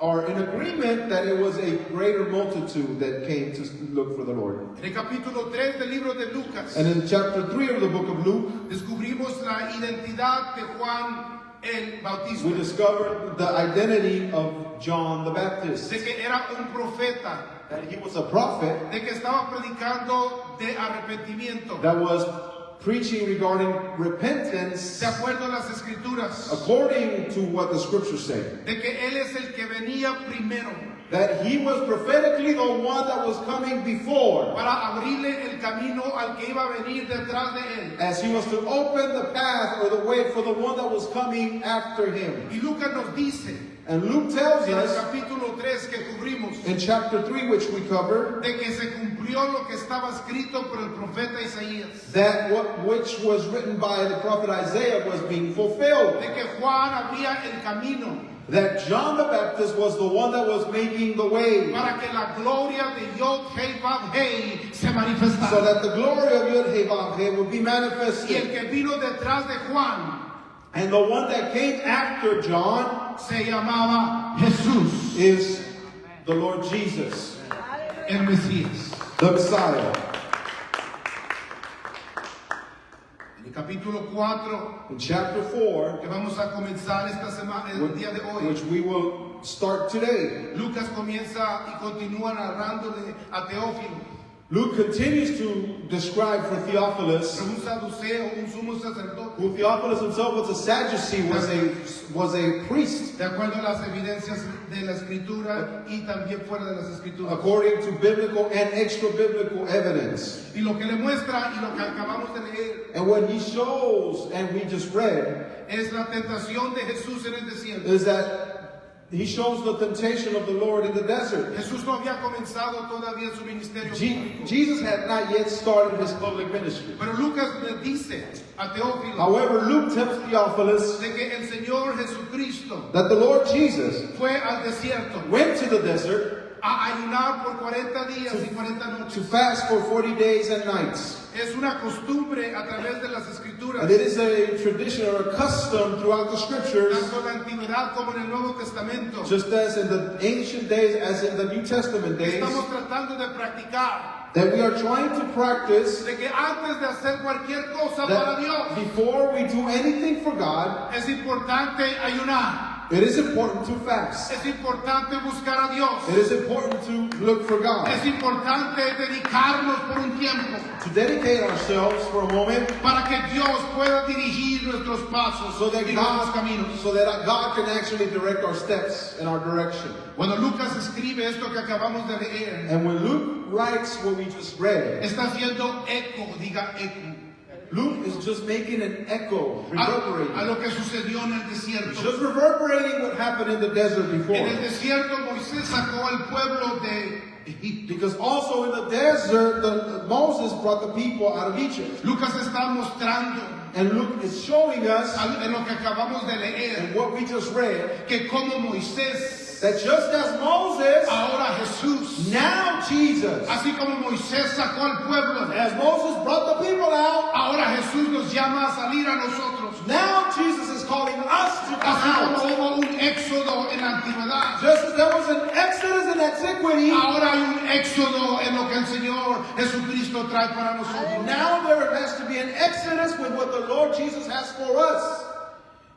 are in agreement that it was a greater multitude that came to look for the Lord. En el capítulo 3 del libro de Lucas, And in chapter 3 of the book of Luke, descubrimos la identidad de Juan el Bautista, we discovered the identity of John the Baptist. de que era un profeta, That he was a prophet de que estaba predicando de arrepentimiento, that was preaching regarding repentance de acuerdo a las escrituras, according to what the scriptures say. de que él es el que venía primero That he was prophetically the one that was coming before, para abrirle el camino al que iba a venir detrás de él. as he was to open the path or the way for the one that was coming after him. Y Lucas nos dice And Luke tells en el us capítulo 3 que cubrimos in chapter 3, which we covered, de que se cumplió lo que estaba escrito por el profeta Isaías, that which was written by the prophet Isaiah was being fulfilled. de que Juan abría el camino That John the Baptist was the one that was making the way, para que la gloria de Yod Hei Vav Hei se manifestara. so that the glory of Yod Heh Vav Heh would be Y el manifested. que vino detrás de Juan And the one that came after John se llamaba Jesús, is the Lord Jesus, el Mesías. the Messiah. En el capítulo 4 In chapter 4, que vamos a comenzar esta semana, el día de hoy, which we will start today, Lucas comienza y continúa narrándole a Teófilo, Luke continues to describe for Theophilus, un saduceo, un sumo sacerdote, who Theophilus himself was a Sadducee, was a priest, de acuerdo a las evidencias de la escritura y también fuera de las escrituras. according to biblical and extra-biblical evidence. Y lo que le muestra y lo que acabamos de leer And what he shows, and we just read, es la tentación de Jesús en el desierto. is that he shows the temptation of the Lord in the desert. Jesús no había comenzado todavía su ministerio público. Jesus had not yet started his public ministry. Pero Lucas le dice a Teófilo However, Luke tells Theophilus de que el Señor Jesucristo that the Lord Jesus fue al desierto went to the desert a ayunar por 40 días y 40 to noches. fast for 40 days and nights. Es una costumbre a través de las escrituras, And it is a tradition or a custom throughout the scriptures, tanto en la antigüedad como en el Nuevo Testamento. just as in the ancient days as in the New Testament days, Estamos tratando de practicar that we are trying to practice de que antes de hacer cualquier cosa para that Dios before we do anything for God, es importante ayunar. it is important to fast. Es importante buscar a Dios. It is important to look for God. Es importante dedicarnos por un tiempo To dedicate ourselves for a moment para que Dios pueda dirigir nuestros pasos so that y nuestros caminos. God can actually direct our steps and our direction. Cuando Lucas escribe esto que acabamos de leer, And when Luke writes what we just read, está haciendo eco, diga eco, Luke is just making an echo, a reverberating. lo que sucedió en el desierto. Just reverberating what happened in the desert En el before. desierto Moisés sacó al pueblo de Egipto. Because also in the desert, Moses brought the people out of Egypt. Lucas está mostrando And Luke is showing us, en lo que acabamos de leer, in what we just read, que como Moisés, that just as Moses, ahora Jesús, now Jesus, así como Moisés sacó al pueblo, as Moses brought the people out, ahora Jesús nos llama a salir a nosotros. now Jesus is calling us to come Así out. como hubo un éxodo en la antigüedad, Just as there was an exodus in antiquity, ahora hay un éxodo en lo que el Señor Jesucristo trae para nosotros. now there has to be an exodus with what the Lord Jesus has for us.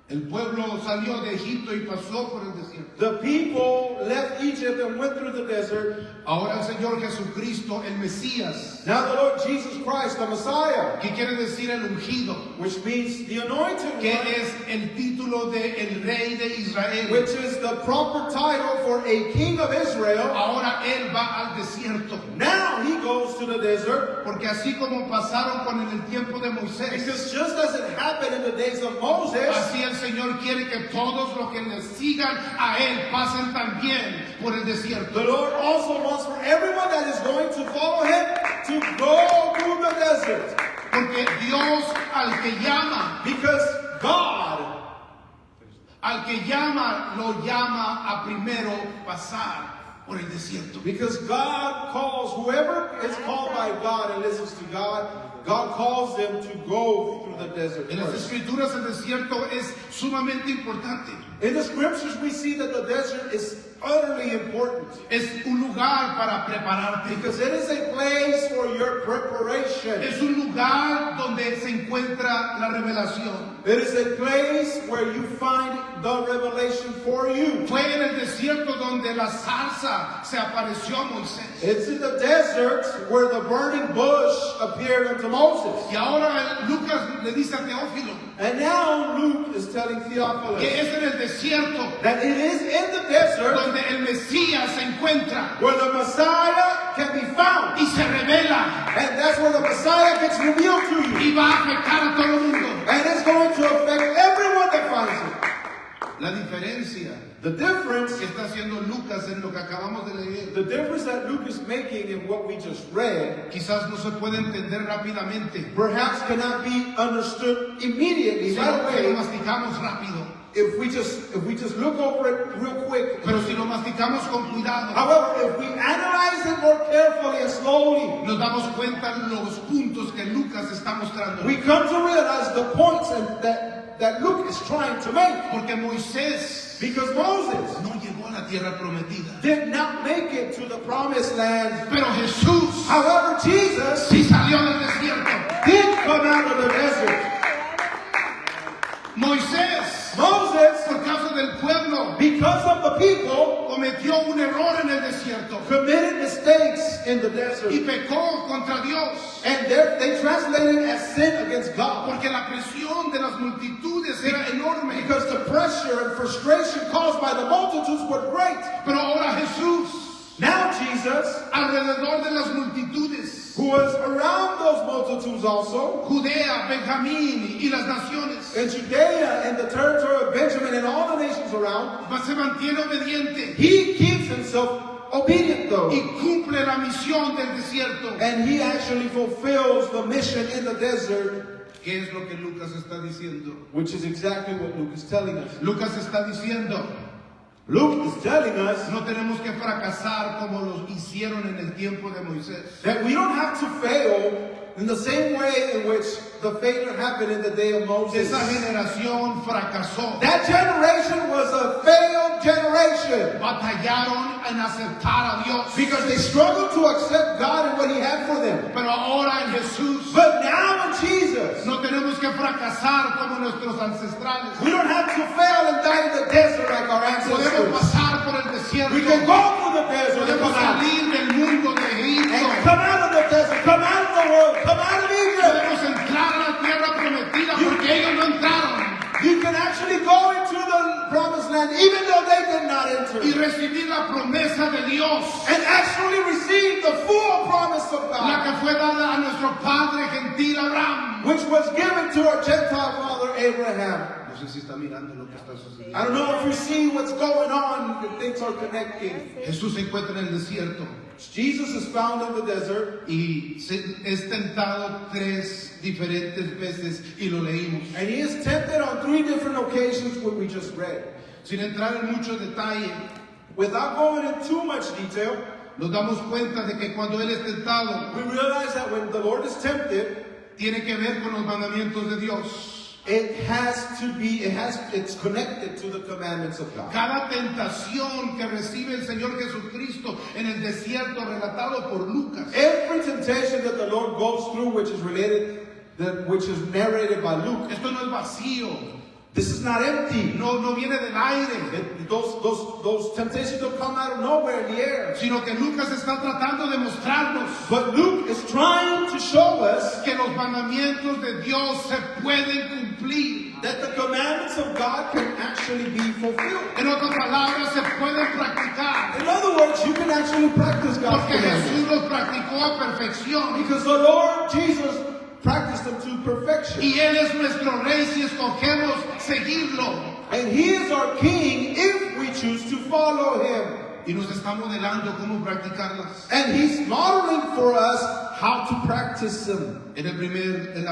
El pueblo salió de Egipto y pasó por el desierto. The people left Egypt and went through the desert. Ahora el Señor Jesucristo, el Mesías, Now the Lord Jesus Christ, the Messiah, que quiere decir el ungido, which means the anointed que one, es el título de el rey de Israel. which is the proper title for a king of Israel. Ahora él va al desierto, Now he goes to the desert, porque así como pasaron con el tiempo de Moisés, because just as it happened in the days of Moses, así el Señor quiere que todos los que le sigan a él pasen también por el desierto. the Lord also wants for everyone that is going to follow him to go through the desert. Porque Dios al que llama, Because God, lo llama a primero pasar por el desierto. Because God calls whoever is called by God and listens to God, God calls them to go through the desert En las first. escrituras el desierto es sumamente importante. In the scriptures, we see that the desert is utterly important Es un lugar para prepararte. because it is a place for your preparation. Es un lugar donde se encuentra la revelación. It is a place where you find the revelation for you. Fue en el desierto donde la zarza se apareció a Moisés. It's in the desert where the burning bush appeared unto Moses. Y ahora Lucas le dice a Teófilo And now Luke is telling que Theophilus es en el desierto that it is in the desert donde el Mesías se encuentra where the Messiah can be found. y se revela And that's where the Messiah gets revealed to you. y va a afectar a todo el mundo. And it's going to affect everyone that finds it. La diferencia The difference, que está haciendo Lucas en lo que acabamos de leer, the difference that Luke is making in what we just read quizás no se puede entender rápidamente, perhaps cannot be understood immediately sino right que lo away masticamos rápido. if we just look over it real quick. Pero si lo masticamos con cuidado, However, if we analyze it more carefully and slowly, nos damos cuenta los puntos que Lucas está mostrando. we come to realize the points that Luke is trying to make. Porque Moisés Because Moses no llegó a la tierra prometida. did not make it to the promised land. Pero Jesús However, Jesus sí salió del desierto. did come out of the desert. Moisés, Moses, por causa del pueblo, because of the people, cometió un error en el desierto committed mistakes in the y desert. pecó contra Dios. And they translated it as sin against God. Porque la presión de las multitudes era enorme. Because the pressure and frustration caused by the multitudes were great. Pero ahora Jesús, Now Jesus, alrededor de las multitudes, who was around those multitudes also, Judea, Benjamín y las naciones, in Judea and the territory of Benjamin and all the nations around, se mantiene obediente he keeps himself obedient though. y cumple la misión del desierto. And he actually fulfills the mission in the desert, ¿Qué es lo que Lucas está diciendo? which is exactly what Luke is telling us. Lucas está diciendo, Luke is telling us no tenemos que fracasar como lo hicieron en el tiempo de Moisés. that we don't have to fail in the same way in which the failure happened in the day of Moses. Esa generación fracasó. That generation was a failed generation Batallaron en aceptar a Dios. because they struggled to accept God and what He had for them. Pero ahora en Jesús But now in Jesus, no tenemos que fracasar como nuestros ancestrales. we don't have to fail and die in the desert like our Podemos ancestors. pasar por el desierto. We can go through the desert and Podemos come out. salir del mundo de And Egipto. come out of the desert, come out of the world, come out of Egypt. Podemos entrar a la tierra prometida porque ellos no entraron. You can actually go into the promised land even though they did not enter. Y recibir la promesa de Dios. And actually receive the full promise of La God, que fue dada a nuestro padre gentil Abraham. which was given to our Gentile father Abraham. No sé si está mirando lo que está sucediendo. I don't know if you see what's going on, if things are connecting. Jesús se encuentra en el desierto Jesus is found in the desert, y es tentado 3 diferentes veces y lo leímos. and he is tempted on 3 different occasions, what we just read. Sin entrar en mucho detalle, Without going into too much detail, nos damos cuenta de que cuando Él es tentado, we realize that when the Lord is tempted, tiene que ver con los mandamientos de Dios. it's connected to the commandments of God. Cada tentación que recibe el Señor Jesucristo en el desierto, relatado por Lucas, Every temptation that the Lord goes through, which is narrated by Luke, esto no es vacío, this is not empty. no viene del aire, Those temptations don't come out of nowhere in the air. sino que Lucas está tratando de mostrarnos But Luke is trying to show us que los mandamientos de Dios se pueden cumplir. that the commandments of God can actually be fulfilled. En otras palabras, se pueden practicar, In other words, you can actually practice God's porque Jesús commandments. los practicó a perfección. Because the Lord Jesus practiced them to perfection. Y Él es nuestro Rey si escogemos seguirlo. And He is our King if we choose to follow Him. Y nos está modelando cómo practicarlas. And He's modeling for us how to practice them. En la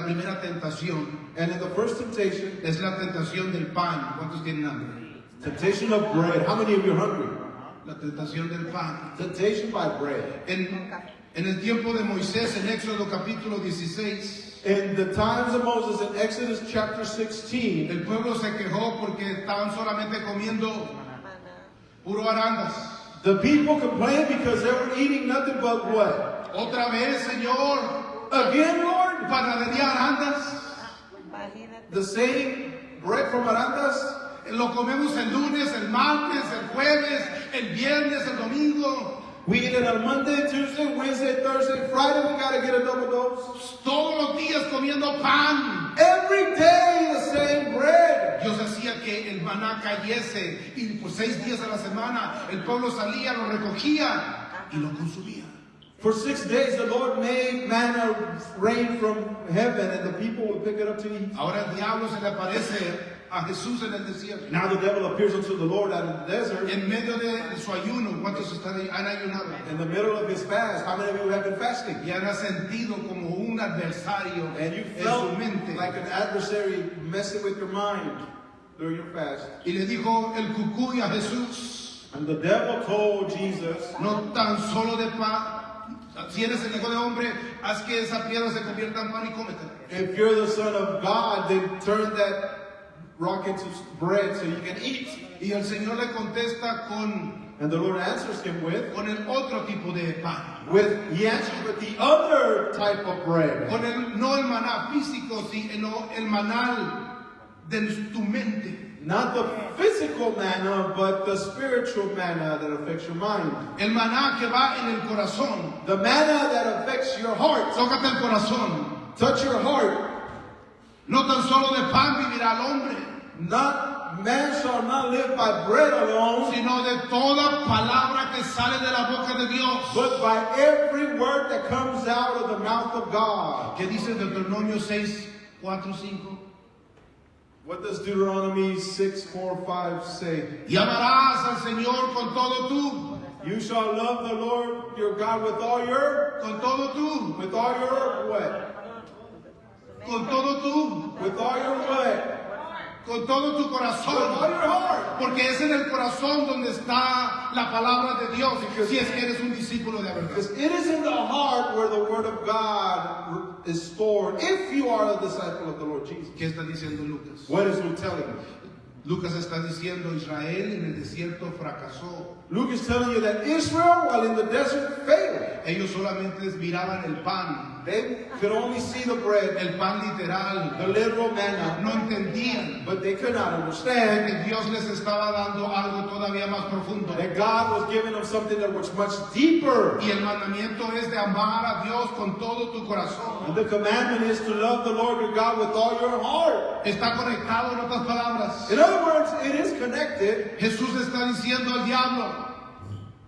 primera tentación And in the first temptation, es la tentación del pan. ¿Cuántos tienen hambre? temptation of bread. How many of you are hungry? La tentación del pan. Temptation by bread. En el tiempo de Moisés, en Éxodo capítulo 16, In the times of Moses, in Exodus chapter 16, el pueblo se quejó porque estaban solamente comiendo puro arandas. the people complained because they were eating nothing but what? Otra vez, Señor, Again, Lord? panadería arandas. The same bread from Arandas? Lo comemos el lunes, el martes, el jueves, el viernes, el domingo. We eat it on Monday, Tuesday, Wednesday, Thursday, Friday. We gotta get a double dose. Todos los días comiendo pan. Every day the same bread. Dios hacía que el maná cayese y por 6 días a la semana el pueblo salía, lo recogía y lo consumía. For 6 days the Lord made manna rain from heaven and the people would pick it up to eat. Ahora el diablo se le aparece a Jesús en el desierto. Now the devil appears unto the Lord out in the desert. En medio de su ayuno, ¿cuántos han ayunado? In the middle of his fast, how many of you have been fasting? Y han sentido como un adversario And you en su felt mente. like an adversary messing with your mind during your fast. Y le dijo el cucuy a Jesús, And the devil told Jesus, no tan solo de pan, si eres el hijo de hombre, haz que esa piedra se convierta en pan y cómetela. if you're the son of God, then turn that rock into bread so you can eat. Y el Señor le contesta And the Lord answers him con el otro tipo de pan. he answers with the other type of bread. Con no el maná físico, sino el maná de tu mente. Not the physical manna, but the spiritual manna that affects your mind. El maná que va en el corazón. The manna that affects your heart. Tócate el corazón. Touch your heart. No tan solo de pan vivirá el hombre, Not man shall not live by bread alone, sino de toda palabra que sale de la boca de Dios. but by every word that comes out of the mouth of God. ¿Qué dice Deuteronomio 6, 4, 5? What does Deuteronomy 6, 4, 5 say? Y amarás al Señor con todo tú, You shall love the Lord your God with all your con todo tú, what? con todo tú, With all your what? con todo tu With all corazón. your heart. Porque es en el corazón donde está la palabra de Dios, si es que eres un discípulo de la verdad. Because it is in the heart where the word of God is stored. If you are a disciple of the Lord Jesus. ¿Qué está diciendo Lucas? What is Luke telling you? Lucas está diciendo, Israel en el desierto fracasó. Luke is telling you that Israel, while in the desert, failed. Ellos solamente miraban el pan, They could only see the bread, el pan literal. the literal manna, No entendían but they could not understand que Dios les estaba dando algo todavía más profundo. that God was giving them something that was much deeper. Y el mandamiento es de amar a Dios con todo tu corazón. And the commandment is to love the Lord your God with all your heart. Está conectado, en otras palabras. In other words, it is connected. Jesús está diciendo al diablo,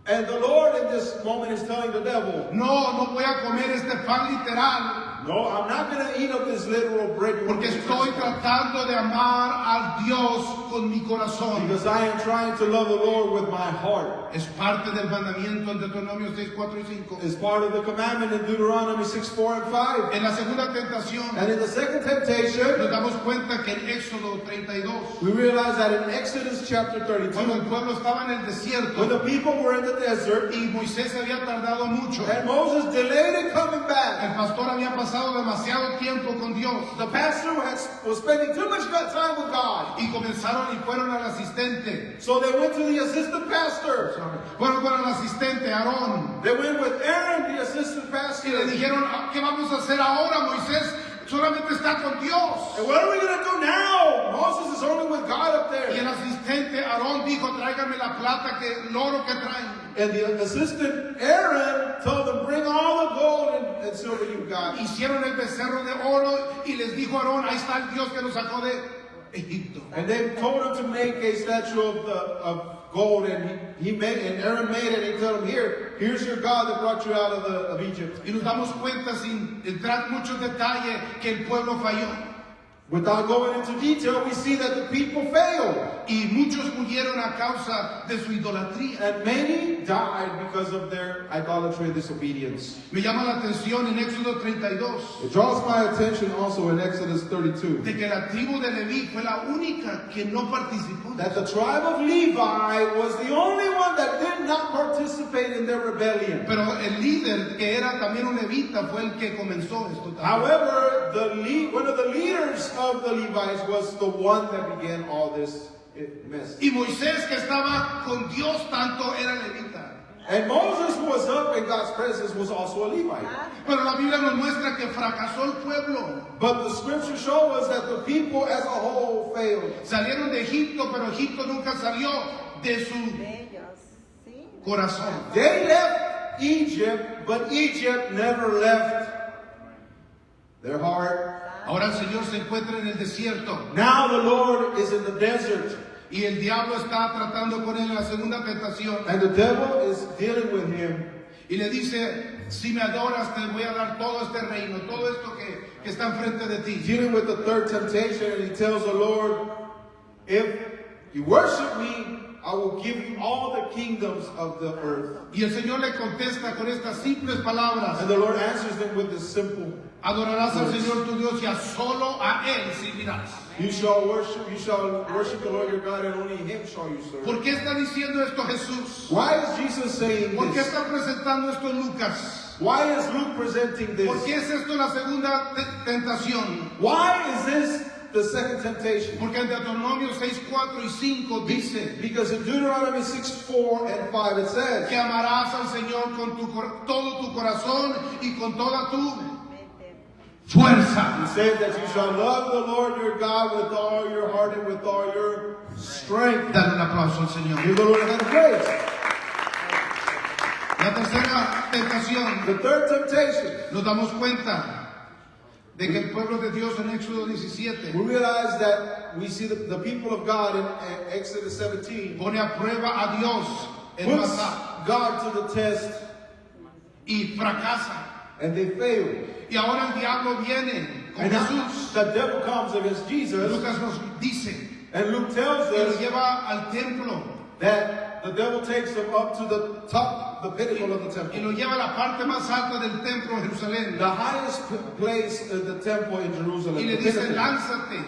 And the Lord in this moment is telling the devil, no voy a comer este pan literal, no, I'm not going to eat of this literal bread. you want porque me to estoy eat. tratando de amar a Dios con mi corazón. Because I am trying to love the Lord with my heart. Es parte del mandamiento en Deuteronomio 6, 4 y 5. It's part of the commandment in Deuteronomy 6, 4, and 5. En la segunda tentación And in the second temptation, nos damos cuenta que en Éxodo 32, we realize that in Exodus chapter cuando 32, el pueblo estaba en el when desierto the people were in the desert, y Moisés había tardado mucho, and Moses delayed in coming back, el pastor había pasado demasiado tiempo con Dios the pastor was spending too much time with God. y comenzaron y fueron al asistente. So they went to the assistant pastor. Fueron con el asistente Aarón They went with Aaron, the assistant y le pastor. dijeron, ¿qué vamos a hacer ahora? Moisés solamente está con Dios. And what are we going to do now? Moses is only with God up Y el there. asistente Aarón dijo, tráigame la plata, el oro que traen. And the assistant Aaron told them, bring all the gold and silver you've got. Hicieron el becerro de oro y les dijo Aarón, ahí está el Dios que nos sacó de Egipto. And they told him to make a statue of gold, and and Aaron made it. And he told him, here's your God that brought you out of Egypt. Y nos damos cuenta, sin entrar muchos detalles, que el pueblo falló. Without going into detail, we see that the people failed, Y muchos murieron a causa de su idolatría. and many died because of their idolatry and disobedience. Me llama la atención en Éxodo 32 It draws my attention also in Exodus 32 de que la tribu de Leví fue la única que no participó. that the tribe of Levi was the only one that did did not participate in their rebellion. Pero el líder, que era también un levita, fue el que comenzó esto también. However, one of the leaders of the Levites was the one that began all this mess. Y Moisés, que estaba con Dios tanto, era levita. And Moses, who was up in God's presence, was also a Levite. Pero la Biblia nos muestra que fracasó el pueblo. But the scripture shows us that the people as a whole failed. Salieron de Egipto, pero Egipto nunca salió de su corazón. They left Egypt, but Egypt never left their heart. Ahora el Señor se encuentra en el desierto Now the Lord is in the desert, y el diablo está tratando con él en la segunda tentación and the devil is dealing with him. y le dice, si me adoras te voy a dar todo este reino, todo esto que está enfrente de ti. Dealing with the third temptation, and he tells the Lord, if you worship me, I will give you all the kingdoms of the earth. Y el Señor le contesta con estas simples palabras: And the Lord answers them with this simple, adorarás al Señor tu Dios y a solo a Él servirás. you shall worship the Lord your God, and only him shall you serve. ¿Por qué está diciendo esto Jesús? Why is Jesus saying ¿Por qué this? está presentando esto en Lucas? Why is Luke presenting ¿Por qué this? es esto la segunda tentación? Why is this the second temptation? Porque en Deuteronomio 6, 4 y 5 dice Because in Deuteronomy 6, 4 and 5 it says, que amarás al Señor con todo tu corazón y con toda tu fuerza. it says that you shall love the Lord your God with all your heart and with all your strength. Dale un aplauso al Señor. Give the Lord a hand of praise. La tercera tentación, The third temptation, nos damos cuenta de que el pueblo de Dios en Éxodo 17 we realize that we see the people of God in Exodus 17 pone a prueba a Dios en puts Masá God to the test, y fracasa. and they fail. Y ahora el diablo viene con And now Jesús. the devil comes against Jesus, Lucas nos dice and Luke tells que lo us lleva al templo that the devil takes him up to the top, the pinnacle of the y temple, lo lleva a la parte más alta del templo en Jerusalén the highest place in the temple in Jerusalem. y le the dice pinnacle. lánzate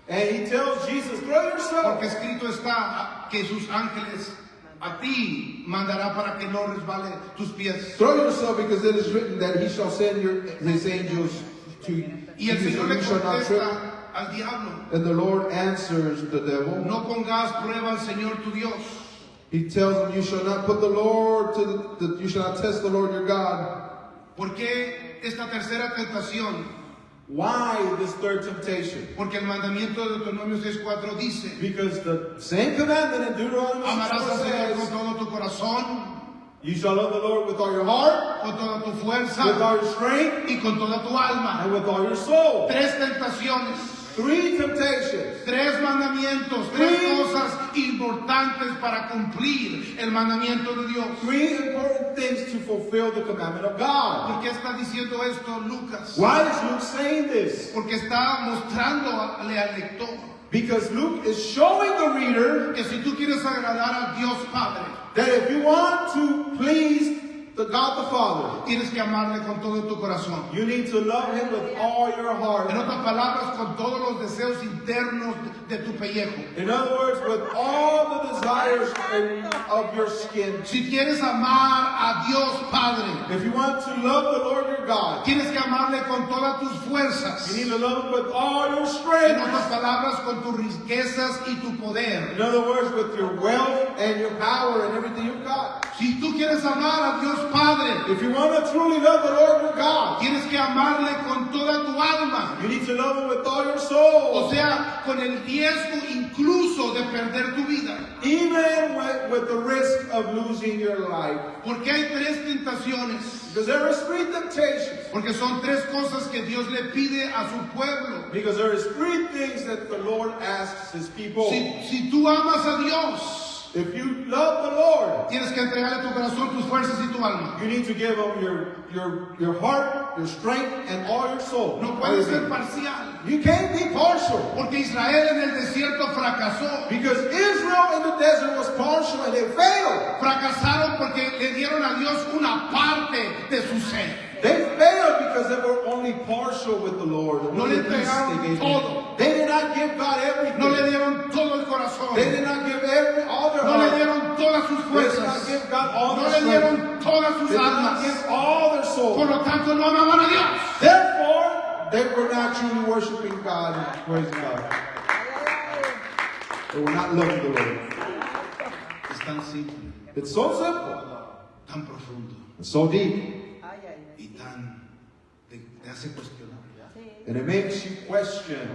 And he tells Jesus, throw yourself. porque escrito está que sus ángeles a ti mandará para que no resbale tus pies. Throw yourself, because it is written that he shall send his angels to you, Y el so Señor le you shall not trip. contesta al diablo, And the Lord answers the devil. no pongas prueba al Señor tu Dios. He tells him, you shall not put the Lord you shall not test the Lord your God. ¿Por qué esta tercera tentación? Why this third temptation? Porque el mandamiento de Deuteronomio 6:4 dice: Because the same commandment in Deuteronomy amarás al 6:4 Señor con says, todo tu corazón, you shall love the Lord with all your heart, con toda tu with fuerza all your strength, y con toda tu alma. and with all your soul. Tres tentaciones, Three temptations. tres mandamientos, tres cosas importantes para cumplir el mandamiento de Dios. Three important things to fulfill the commandment of God. ¿Por qué está diciendo esto Lucas? Why is Luke saying this? Porque está mostrándole al lector Because Luke is showing the reader que si tú quieres agradar a Dios Padre, that if you want to please the God the Father, tienes que amarle con todo tu corazón. you need to love him with all your heart. En otras palabras, con todos los deseos internos de tu pellejo. In other words, with all the desires of your skin. Si quieres amar a Dios Padre, If you want to love the Lord your God, tienes que amarle con todas tus fuerzas. you need to love him with all your En strength. otras palabras, con tus riquezas y tu poder. In other words, with your wealth and your power and everything you've got. Si tú quieres amar a Dios Padre, If you want to truly love the Lord your God, tienes que amarle con toda tu alma. you need to love him with all your O soul. sea, con el riesgo incluso de perder tu vida. Even with the risk of losing your life. Porque hay tres tentaciones. Because there is three temptations. Porque son tres cosas que Dios le pide a su pueblo. Because there is three things that the Lord asks his people. Si tú amas a Dios, If you love the Lord, tienes que entregarle tu corazón, tus fuerzas y tu alma. you need to give him your heart, your strength, and all your soul. No puedes ser Everything. parcial. You can't be partial. Porque Israel en el desierto fracasó. Because Israel in the desert was partial and they failed. Fracasaron porque le dieron a Dios una parte de su ser. They failed because they were only partial with the Lord. No Only le the piece entregaron they gave him. todo. They did not give God everything. No le dieron todo el corazón. They did not give all their No le heart. dieron todas sus They did not fuerzas. give God all No their le strength. dieron todas sus They did not almas. give all their soul. Por lo tanto, no amaban a Dios. Therefore, they were not truly worshiping God and praising God. They were not loving the Lord. Es tan simple, It's so simple. tan profundo It's so deep. y tan te hace cuestionar. And it makes you question.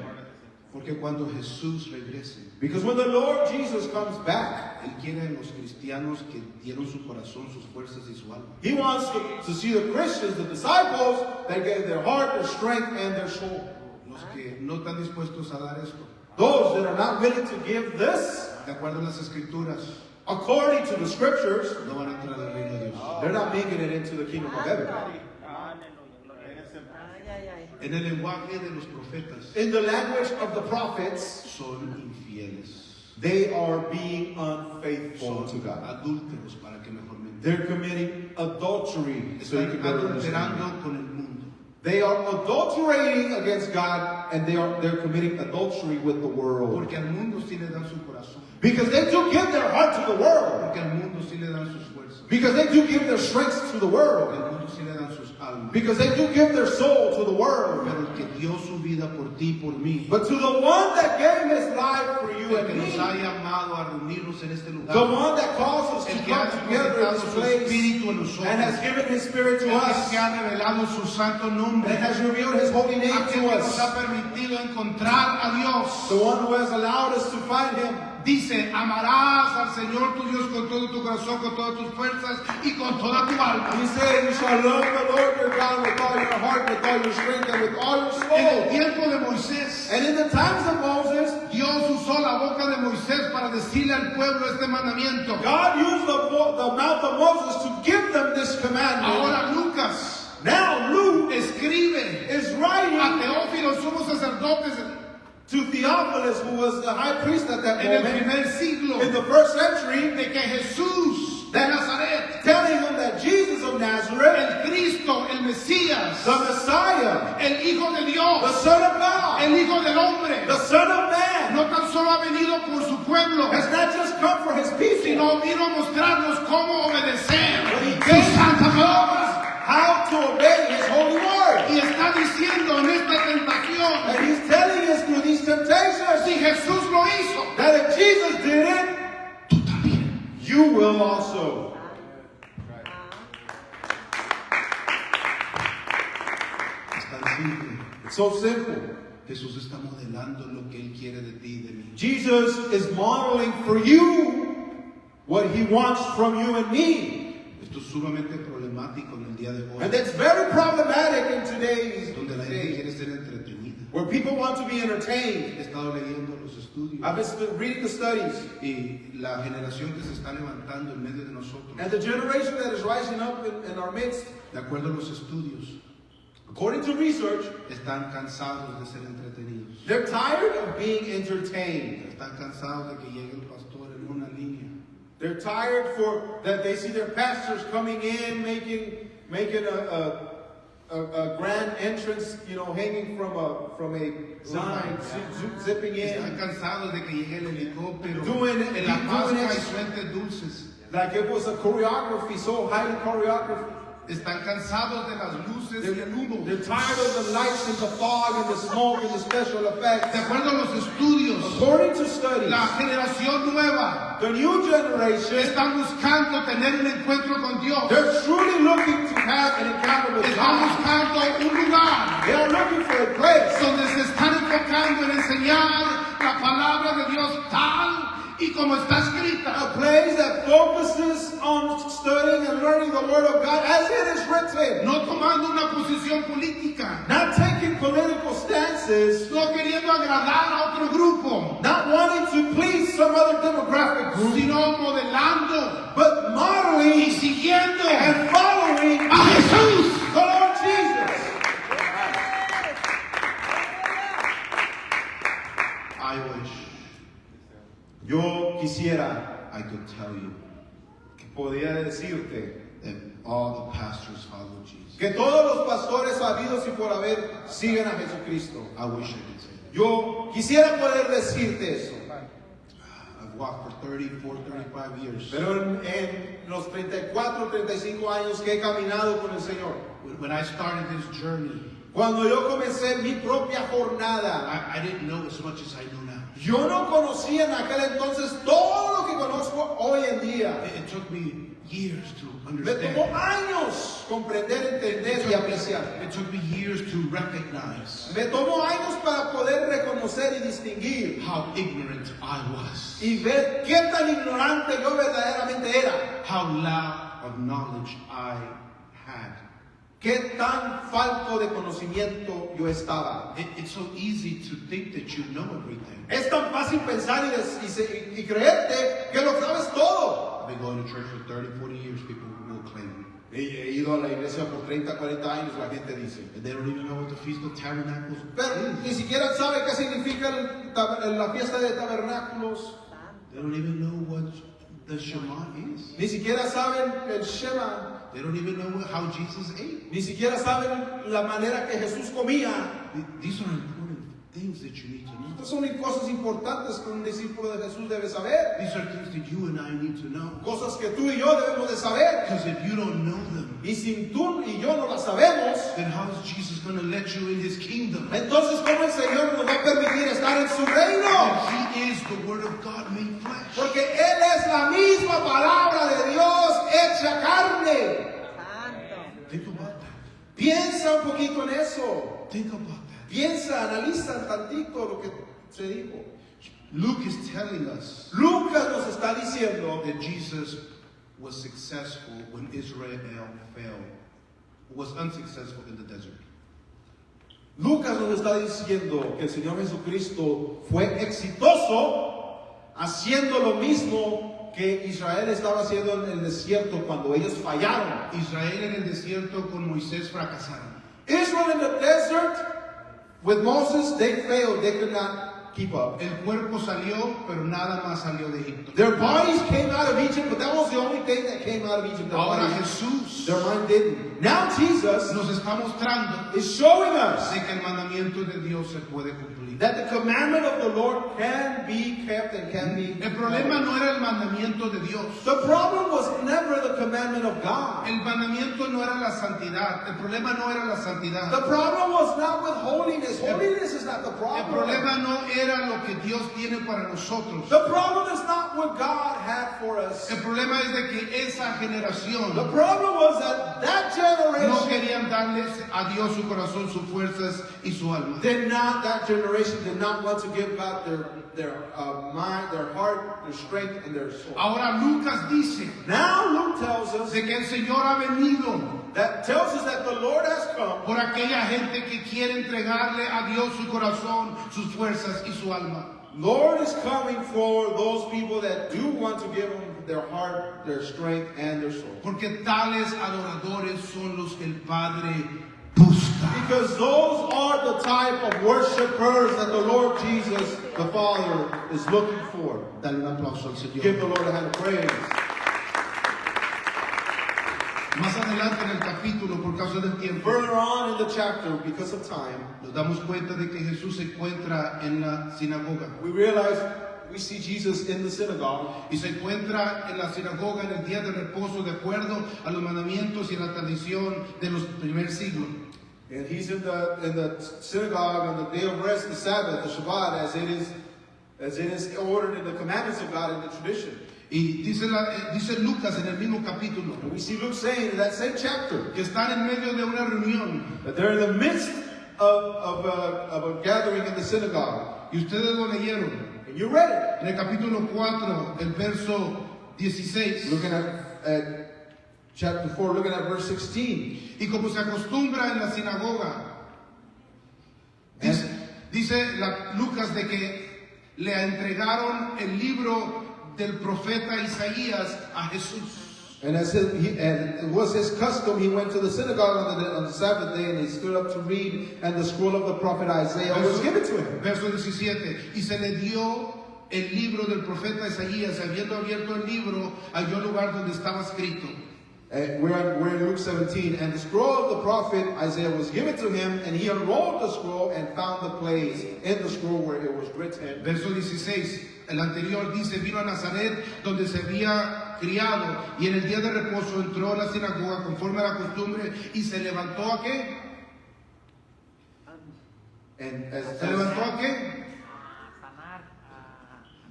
Porque cuando Jesús regrese, Because when the Lord Jesus comes back, Él quiere a los cristianos que dieron su corazón, sus fuerzas y su alma. He wants to see the Christians, the disciples, that gave their heart, their strength, and their soul. Los que no están dispuestos a dar esto, Those that are not willing to give this, de acuerdo a las Escrituras, according to the scriptures, no van a entrar al reino de Dios. they're not making it into the kingdom of heaven. En el lenguaje de los profetas, In the language of the prophets, son infieles. they are being unfaithful Son to God. adúlteros, para que mejor me entiendan. They're committing adultery. So you Están can better understand. adulterando con el mundo. They are adulterating against God, and they're committing adultery with the world. Porque al mundo sí le dan su corazón. Because they do give their heart to the world. Porque al mundo sí le dan sus fuerzas. Because they do give their strengths to the Porque world. al mundo sí le dan sus almas. Because they do give their soul to the world. Pero el que dio su vida por ti y por mí, But to the one that gave his life for you el que and nos me, ha llamado a reunirnos en este lugar, the one that calls us to el que come ha together in depositado this su place espíritu en nosotros, and has given his spirit to el us, que ha revelado su santo nombre, and has revealed his holy name aquel to que nos ha us, permitido encontrar a Dios. the one who has allowed us to find him. Dice, amarás al Señor tu Dios con todo tu corazón, con todas tus fuerzas y con toda tu alma. He said, you shall love the Lord your God with all your heart, with all your strength, and with all your En el soul. tiempo de Moisés, And in the times of Moses, Dios usó la boca de Moisés para decirle al pueblo este mandamiento. God used the mouth of Moses to give them this commandment. Ahora Lucas Now Luke escribe is a writing Teófilo, sumo sacerdotes to Theophilus, who was the high priest at that en el moment, primer siglo, in the first century, de que Jesús de Nazaret, telling him that Jesus of Nazareth, el Cristo, el Mesías, the Messiah, el Hijo de the Dios, Son of God, el Hijo del Hombre, the Son of Man, no tan solo ha venido por su pueblo, has not just come for his people, sino vino a mostrarnos cómo obedecer but he su came santa to show palabra. us how to obey his holy word. Y está diciendo en esta tentación, And he's telling us through these temptations si Jesús lo hizo, that if Jesus did it, tú también. you will also. Es tan simple. It's so simple. Jesús está modelando lo que Él quiere de ti y de mí. Jesus is modeling for you what he wants from you and me. Esto es sumamente problemático en el día de hoy, And that's very problematic in today's donde la gente day, quiere ser entretenida. where people want to be entertained. He estado leyendo los estudios I've been reading the studies, y la generación que se está levantando en medio de nosotros, and the generation that is rising up in our midst, de acuerdo a los estudios, according to research, están cansados de ser entretenidos. they're tired of being entertained. Están cansados de que llegue el pastor en una línea. They're tired for that they see their pastors coming in, making a grand entrance, hanging from a line, zipping Están in, cansados de que llegue el helicóptero Doing en la it- Pascua doing y it- suelte dulces. like it was a choreography, so highly choreographed. Están cansados de las luces y el humo. They're tired of the lights and the fog and the smoke and the special De effects. acuerdo a los estudios, According to studies, la generación nueva the new generation, está buscando tener un encuentro con Dios. they're truly looking to have an encounter with Están God. buscando un lugar They are looking for a place donde se están enfocando en enseñar la palabra de Dios tal y como está escrita. A place that focuses on studying and learning the Word of God as it is written. No tomando una posición política, Not taking political stances, no queriendo agradar a otro grupo, not wanting to please some other demographic group, sino modelando but y modeling siguiendo and following a Jesús. the Lord Jesus. I wish Yo quisiera I could tell you que podía decirte that all the pastors follow Jesus. que todos los pastores sabidos y por haber siguen a Jesucristo. I wish I could say that. Yo quisiera poder decirte eso. I've walked for 34, 35 years. Pero en los 34, 35 años que he caminado con el Señor, When I started this journey, cuando yo comencé mi propia jornada, I didn't know as much as I know now. yo no conocía en aquel entonces todo lo que conozco hoy en día. It took me years to Me understand. tomó años comprender, entender y apreciar. It took me years to recognize Me tomó años para poder reconocer y distinguir how ignorant I was, y ver qué tan ignorante yo verdaderamente era, how lack of knowledge I had. qué tan falto de conocimiento yo estaba. It's so easy to think that you know everything. Es tan fácil pensar y creerte que lo sabes todo. I've been going to church for 30, 40 years, people will claim. He ido a la iglesia por 30, 40 años, la gente dice. And they don't even know what the Feast of Tabernacles Pero is. ni siquiera sabe qué significa la fiesta de tabernáculos. They don't even know what the Shema is. Ni siquiera saben el Shema. They don't even know how Jesus ate. Ni siquiera saben la manera que Jesús comía. These are important things that you need to know. Estas son cosas importantes que un discípulo de Jesús debe saber. These are things that you and I need to know. Cosas que tú y yo debemos de saber. Because if you don't know them, Y si tú y yo no las sabemos, then how is Jesus going to let you in his kingdom? entonces ¿cómo el Señor nos va a permitir estar en su reino? And he is the Word of God made flesh. Porque Él es la misma palabra de Dios hecha carne. Think about that. Piensa un poquito en eso. Think about that. Piensa, analiza tantito lo que se dijo. Luke is telling us Lucas nos está diciendo that Jesus was successful when Israel failed, was unsuccessful in the desert. Lucas nos está diciendo que el Señor Jesucristo fue exitoso haciendo lo mismo que Israel estaba haciendo en el desierto cuando ellos fallaron. Israel en el desierto con Moisés fracasaron. Israel in the desert with Moses, they failed. They could not keep up. El cuerpo salió, pero nada más salió de Egipto. Their bodies came out of Egypt, but that was the only thing that came out of Egypt. Their Ahora bodies. Jesús Their mind didn't. Now Jesus nos está mostrando is showing us de que el mandamiento de Dios se puede cumplir. that the commandment of the Lord can be kept and can be. El problema no era el mandamiento de Dios. The problem was never the commandment of God. El mandamiento no era la santidad. El problema no era la santidad. The problem was not with holiness. Holiness is not the El problem. problema no era lo que Dios tiene para nosotros. The problem is not what God had for us. El problema es de que esa generación The problem was that no generation querían darles a Dios su corazón, sus fuerzas y su alma. that generation did not want to give God their mind, their heart, their strength, and their soul. Ahora Lucas dice Now Luke tells us de que el Señor ha venido that the Lord has come por aquella gente que quiere entregarle a Dios su corazón, sus fuerzas y su alma. Lord is coming for those people that do want to give Him their heart, their strength, and their soul. Porque tales adoradores son los que el Padre busca. Because those are the type of worshipers that the Lord Jesus, the Father, is looking for. Dale un aplauso al Give Señor. the Lord a hand of praise. Más adelante en el capítulo, por causa del tiempo, Further on in the chapter, because of time, nos damos cuenta de que Jesús se encuentra en la sinagoga. we realize we see Jesus in the synagogue. Y se encuentra en la sinagoga en el día de reposo de acuerdo a los mandamientos y a la tradición de los primer siglo. And He's in the synagogue on the day of rest, the Sabbath, the Shabbat, as it is ordered in the commandments of God in the tradition. Y dice Lucas en el mismo capítulo And we see Luke saying in that same chapter que están en medio de una reunión that they're in the midst of a gathering in the synagogue. y ustedes lo leyeron And you read it. en el capítulo 4, el verso 16. Looking at chapter 4, looking at verse 16. Y como se acostumbra en la sinagoga, dice Lucas de que le entregaron el libro del profeta Isaías a Jesús. And it was his custom, he went to the synagogue on the Sabbath day and he stood up to read, and the scroll of the prophet Isaiah was given to him. Verso 17. Y se le dio el libro del profeta Isaías, habiendo abierto el libro, halló el lugar donde estaba escrito. We're in Luke 17, and the scroll of the prophet Isaiah was given to him, and he unrolled the scroll and found the place in the scroll where it was written. Verso 16, el anterior dice, vino a Nazaret donde se había criado y en el día de reposo entró a la sinagoga conforme a la costumbre y se levantó ¿a qué? ¿Se levantó a qué?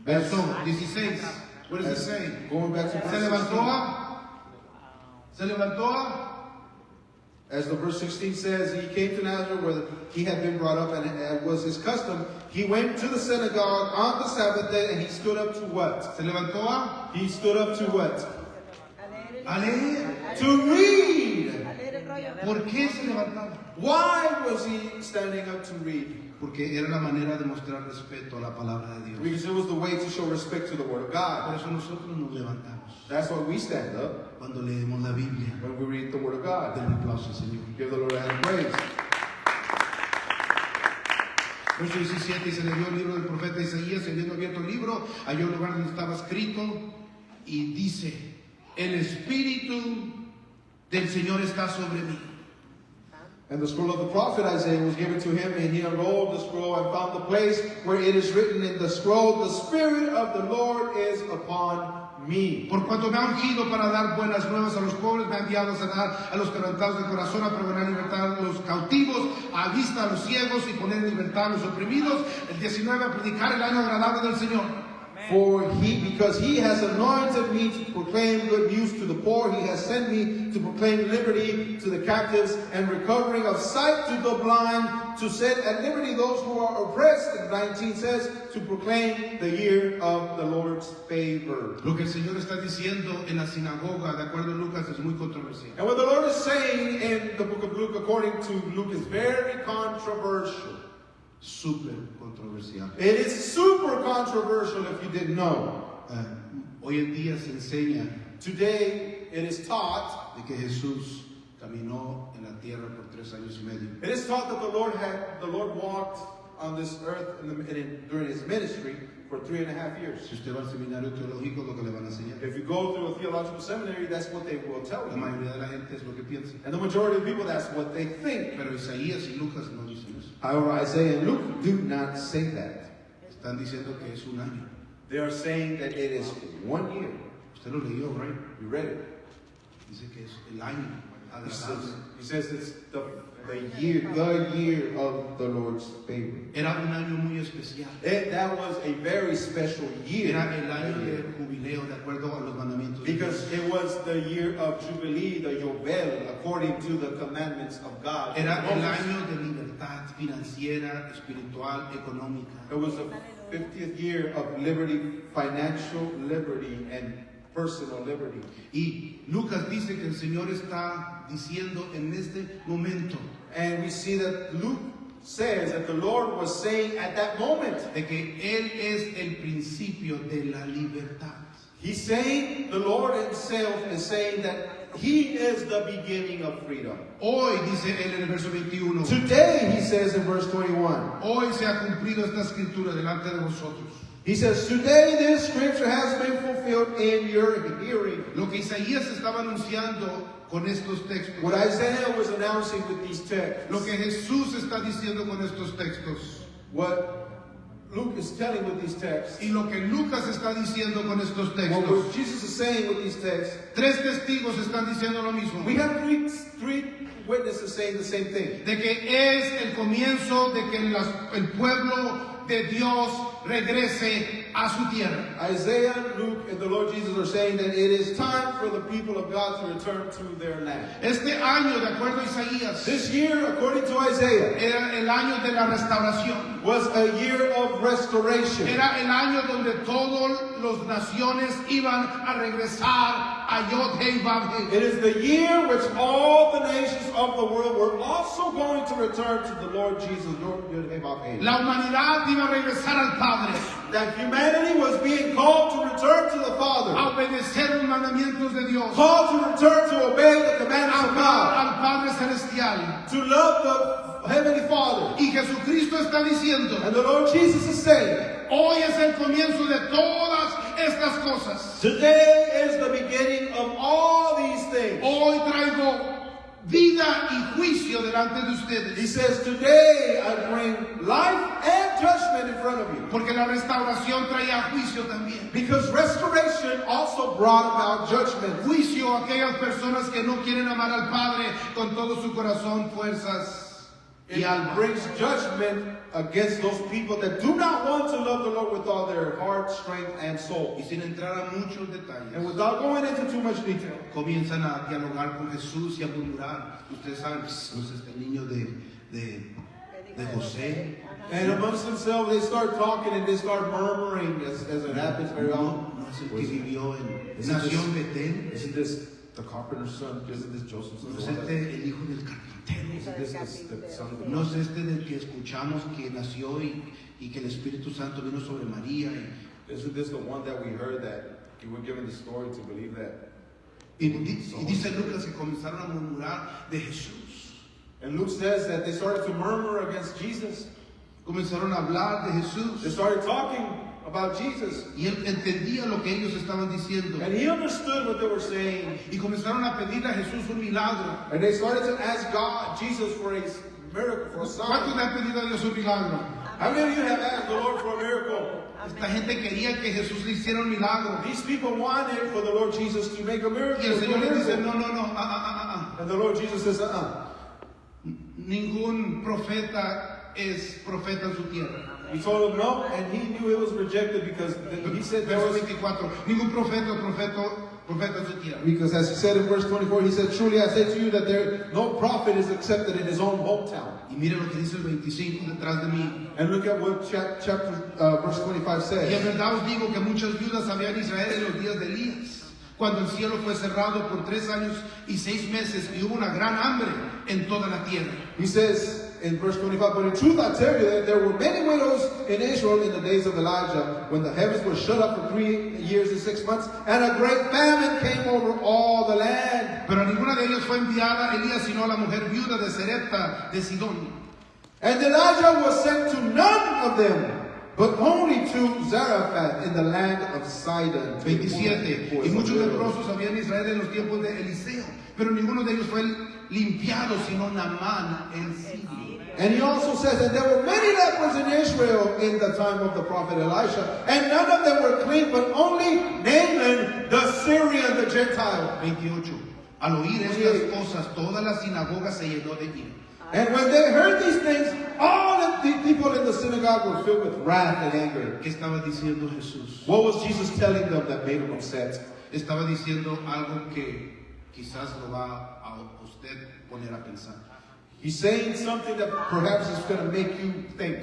Verso 16, what does it say? Going back to Se levantó a As the verse 16 says, he came to Nazareth where he had been brought up, and it was his custom. He went to the synagogue on the Sabbath day, and he stood up to what? Se levantó a He stood up to what? leer. To read. ¿Por qué se levantaba? Why was he standing up to read? Porque era la manera de mostrar respeto a la palabra de Dios. Because it was the way to show respect to the Word of Por God. eso nosotros nos levantamos That's why we stand up cuando leemos la Biblia. when we read the Word of God. Den un aplauso al Señor. Give the Lord a hand of praise. Verso 17, y se le dio el libro del profeta Isaías, y habiendo abierto el libro, halló el lugar donde estaba escrito, y dice, el Espíritu del Señor está sobre mí. And the scroll of the prophet Isaiah was given to him, and he unrolled the scroll and found the place where it is written in the scroll, the Spirit of the Lord is upon me. Por cuanto me ha ungido para dar buenas nuevas a los pobres, me ha enviado a sanar a los quebrantados de corazón, a pregonar libertad a los cautivos, a vista a los ciegos y poner en libertad a los oprimidos. El 19, a predicar el año agradable del Señor. Because he has anointed me to proclaim good news to the poor, he has sent me to proclaim liberty to the captives and recovering of sight to the blind, to set at liberty those who are oppressed. And 19 says, to proclaim the year of the Lord's favor. Lo que el Señor está diciendo en la sinagoga, de acuerdo a Lucas, es muy controversial. And what the Lord is saying in the book of Luke, according to Luke, is very controversial. Súper controversial. It is super controversial if you didn't know. Hoy en día se enseña Today, it is taught de que Jesús caminó en la tierra por 3 años y medio. It is taught that the Lord walked on this earth during his ministry for 3.5 years. Si usted va al seminario teológico, es lo que le van a enseñar. If you go through a theological seminary, that's what they will tell La you. mayoría de la gente es lo que piensa. And the majority of people, that's what they think. Pero Isaías y Lucas no dicen eso. However, Isaiah and Luke do not say that. Están diciendo que es un año. They are saying that it is 1 year. Usted lo leyó, right? You read it. Dice que es el año agradable. He says it's the year of the Lord's favor. Era un año muy especial. That was a very special year. Era el año de jubileo, de acuerdo a los mandamientos de Because Dios. it was the year of Jubilee, the Yobel, according to the commandments of God. Era el año de libertad financiera, espiritual, económica. It was the 50th year of liberty, financial liberty, and personal liberty. Y Lucas dice que el Señor está diciendo en este momento And we see that Luke says that the Lord was saying at that moment, de que Él es el principio de la libertad. He's saying, the Lord himself is saying that He is the beginning of freedom. Hoy, dice Él en el verso 21, Today, He says in verse 21, hoy se ha cumplido esta escritura delante de vosotros. He says, today this scripture has been fulfilled in your hearing. Lo que Isaías estaba anunciando con estos textos, What Isaiah was announcing with these texts, lo que Jesús está diciendo con estos textos, what Luke is telling with these texts, y lo que Lucas está diciendo con estos what textos. Jesus is saying with these texts, 3 testigos están diciendo lo mismo. we have three witnesses saying the same thing. De que es el comienzo de que el pueblo de Dios regrese a su tierra. Isaiah, Luke, and the Lord Jesus are saying that it is time for the people of God to return to their land. Este año, de acuerdo a Isaías, This year, according to Isaiah, era el año de la restauración. was a year of restoration. Era el año donde todas las naciones iban a regresar a Yod-Heh-Vav-Heh. It is the year which all the nations of the world were also going to return to the Lord Jesus. La humanidad iba a regresar al Padre, That humanity was being called to return to the a Father, obedecer los mandamientos de Dios, called to return to obey the commandments of God, al Padre Celestial. to love the Heavenly Father. Y Jesucristo está diciendo, And the Lord Jesus is saying, hoy es el comienzo de todas estas cosas. today is the beginning of all these things. vida y juicio delante de ustedes. He says, today I bring life and judgment in front of you. Porque la restauración traía juicio también. Because restoration also brought about judgment. Juicio a aquellas personas que no quieren amar al Padre con todo su corazón, fuerzas y It alma. brings judgment against those people that do not want to love the Lord with all their heart, strength, and soul. Y sin entrar a muchos detalles, And without going into too much detail, comienzan a dialogar con Jesús y a murmurar. Ustedes saben, pues este niño de José. and amongst themselves they start talking and they start murmuring as it happens very often. No es el que vivió en Isn't nació en this, Betén. isn't this the carpenter's son? Isn't this Joseph's son? No es este el hijo del carpintero. Isn't this the son of the No es este del que escuchamos que nació y que el Espíritu Santo vino sobre María. Isn't this the one that we heard that you were given the story to believe that? Y dice Lucas que comenzaron a murmurar de Jesús. And Luke says that they started to murmur against Jesus. Comenzaron a hablar de They Jesús. started talking about Jesus. Y él entendía lo que ellos estaban diciendo. And he understood what they were saying. Y comenzaron a pedirle a Jesús un milagro. And they started to ask God, Jesus, for a miracle, for a ¿Cuántos sign. le han pedido a Dios un milagro? How many of you have asked the Lord for a miracle? Esta gente quería que Jesús le hiciera un milagro. These people wanted for the Lord Jesus to make a miracle. Y el Señor les dice, miracle. no. And the Lord Jesus says, Ningún profeta es profeta en su tierra. He told him no, and he knew it was rejected because he said there Verso was, 24. Ningún profeta en su tierra. because as he said in verse 24, he said, truly I say to you that there no prophet is accepted in his own hometown. Y mire lo que dice el 25 detrás de mí. And look at what verse 25 Y en says. verdad os digo que muchas viudas había en Israel en los días de Elías, cuando el cielo fue cerrado por 3 años y 6 meses y hubo una gran hambre en toda la tierra. He says in verse 25, but in truth I tell you that there were many widows in Israel in the days of Elijah, when the heavens were shut up for 3 years and 6 months, and a great famine came over all the land. Pero a ninguna de ellas fue enviada Elías, sino a la mujer viuda de Serepta de Sidón. And Elijah was sent to none of them, but only to Zarephath in the land of Sidon. 27. Y muchos leprosos había en Israel en los tiempos de Eliseo, pero ninguno de ellos fue limpiado, sino Naamán el sirio. And he also says that there were many lepers in Israel in the time of the prophet Elisha, and none of them were clean, but only Naaman the Syrian, the Gentile. 28. Al oír estas cosas, toda la sinagoga se llenó de ira. And when they heard these things, all of the people in the synagogue were filled with wrath and anger. ¿Qué estaba diciendo Jesús? What was Jesus telling them that made them upset? Estaba diciendo algo que quizás lo va a usted poner a pensar. He's saying something that perhaps is going to make you think.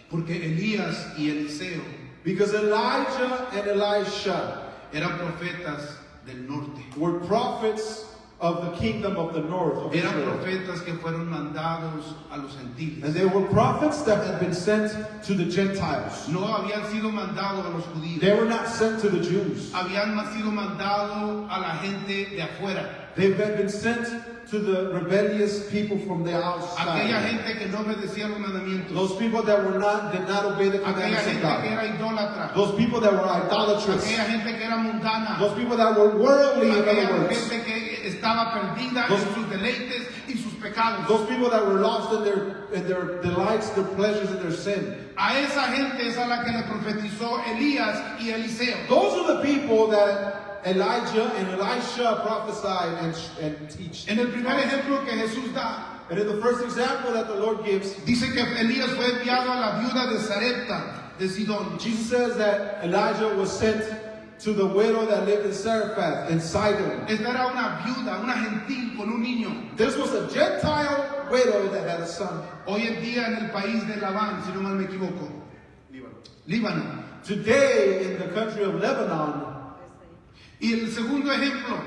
Porque Elías y Eliseo Because Elijah and Elisha eran profetas del norte. were prophets of the kingdom of the north of Eran Israel. profetas que fueron mandados a los gentiles. And they were prophets that had been sent to the Gentiles. No habían sido mandados a los judíos. They were not sent to the Jews. Habían sido mandados a la gente de afuera. They had been sent to the rebellious people from the Aquella outside. gente que no obedecía los mandamientos. Those people that did not obey the Aquella commandments of gente que God. era idólatra. Those people that were idolatrous. Aquella gente que era mundana. Those people that were worldly, in other Aquella words. gente que estaba perdida en sus deleites y sus pecados. Those people that were lost in their delights, their pleasures, and their sin. A esa gente es a la que le profetizó Elías y Eliseo. Those are the people that Elijah and Elisha prophesied and teach. En el primer ejemplo que Jesús da, And in the first example that the Lord gives, dice que Elías fue enviado a la viuda de Sarepta de Sidón. Jesus says that Elijah was sent to the widow that lived in Zarephath in Sidon. Esta era una viuda, una gentil con un niño. This was a Gentile widow that had a son. Hoy en día en el país de Labán, si no mal me equivoco, Líbano. Today in the country of Lebanon, Y el segundo ejemplo,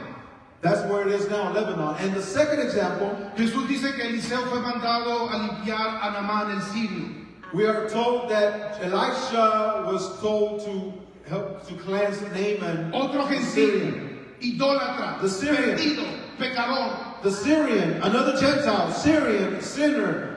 that's where it is now, Lebanon. And the second example, Jesús dice que Eliseo fue mandado a limpiar a Naamán el sirio. we are told that Elisha was told to help to cleanse Naaman, Otro the gentil, Syrian. idólatra, The Syrian. perdido, pecador. The Syrian, another Gentile, Syrian, sinner,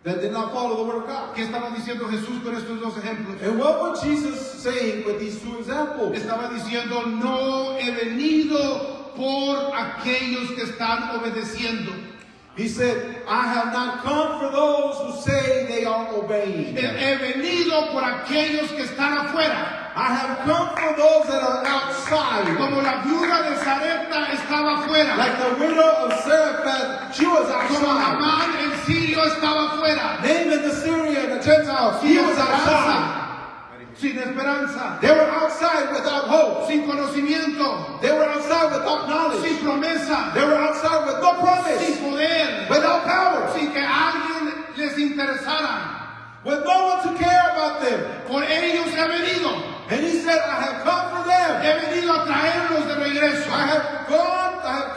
that did not follow the word of God. ¿Qué estaba diciendo Jesús con estos dos ejemplos? And what was Jesus saying with these two examples? Estaba diciendo, no he venido por aquellos que están obedeciendo. He said, I have not come for those who say they are obeying. He venido por aquellos que están afuera. I have come for those that are outside. Como la viuda de Sarepta estaba afuera. Like the widow of Zarephath, she was Como outside. Naamán el sirio estaba afuera. Naaman the Syrian, the Gentile, he was outside. Sin esperanza. They were outside without hope. Sin conocimiento. They were outside without knowledge. Sin promesa. They were outside with no promise. Sin poder. Without power. Sin que alguien les interesara. With no one to care about them. Por ellos he venido. And he said, I have come for them. He venido a traerlos de regreso. I have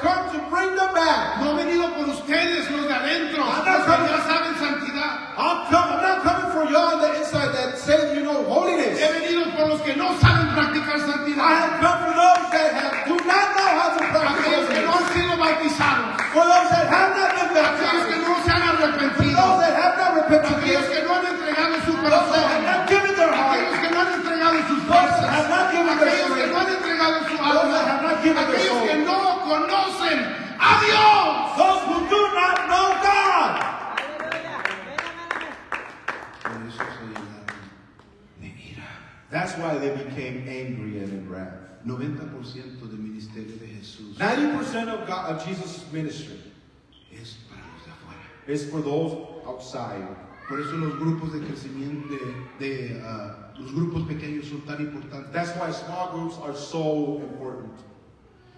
come to bring them back. No he venido por ustedes, los de adentro, I'm los not que coming. ya saben santidad. I'm not coming for y'all on the inside that say you know holiness. He venido por los que no saben practicar I santidad. have come for those that do not know how to practice Aquellos que no holiness. han sido bautizados. For those that have not been Aquellos que baptized. no se han For arrepentido. those that have not repented. Aquellos que no han entregado su For those that have corazón. not given their Aquellos heart. que no han entregado sus Those that fuerzas. have not given their Aquellos que strength. no han entregado su Those that have alma. not given their Aquellos soul. que no conocen a Dios. Those who do not know God. Por eso se llenaron de ira. That's why they became angry and in wrath. 90% del ministerio de Jesús 90% of Jesus' ministry es para los de afuera. is for those outside. Por eso los grupos de crecimiento, los grupos pequeños son tan importantes. That's why small groups are so important.